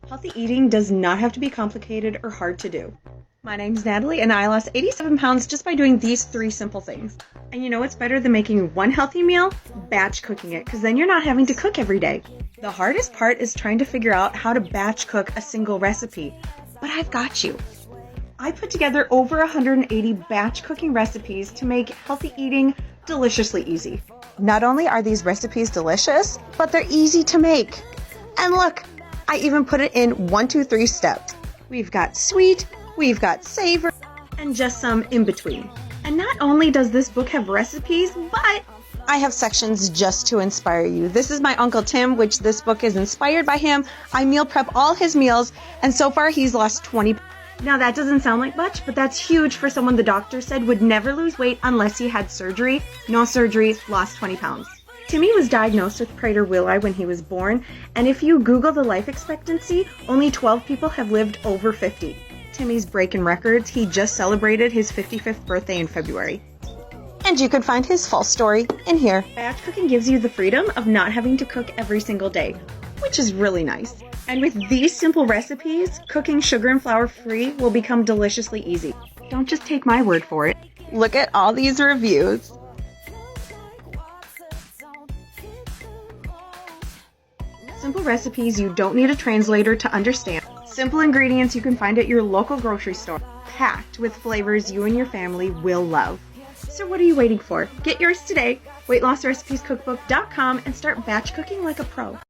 Healthy eating does not have to be complicated or hard to do. My name's Natalie, and I lost 87 pounds just by doing these 3 simple things. And you know what's better than making one healthy meal? Batch cooking it, because then you're not having to cook every day. The hardest part is trying to figure out how to batch cook a single recipe. But I've got you. I put together over 180 batch cooking recipes to make healthy eating deliciously easy. Not only are these recipes delicious, but they're easy to make. And look, I even put it in 1, 2, 3 steps. We've got sweet, we've got savory, and just some in between. And not only does this book have recipes, but I have sections just to inspire you. This is my Uncle Tim, which this book is inspired by him. I meal prep all his meals, and so far he's lost 20 pounds. Now that doesn't sound like much, but that's huge for someone the doctor said would never lose weight unless he had surgery. No surgery, lost 20 pounds. Timmy was diagnosed with Prader-Willi when he was born, and if you Google the life expectancy, only 12 people have lived over 50. Timmy's breaking records. He just celebrated his 55th birthday in February. And you can find his full story in here. Batch cooking gives you the freedom of not having to cook every single day, which is really nice. And with these simple recipes, cooking sugar and flour free will become deliciously easy. Don't just take my word for it. Look at all these reviews. Simple recipes you don't need a translator to understand. Simple ingredients you can find at your local grocery store. Packed with flavors you and your family will love. So what are you waiting for? Get yours today. WeightLossRecipesCookbook.com and start batch cooking like a pro.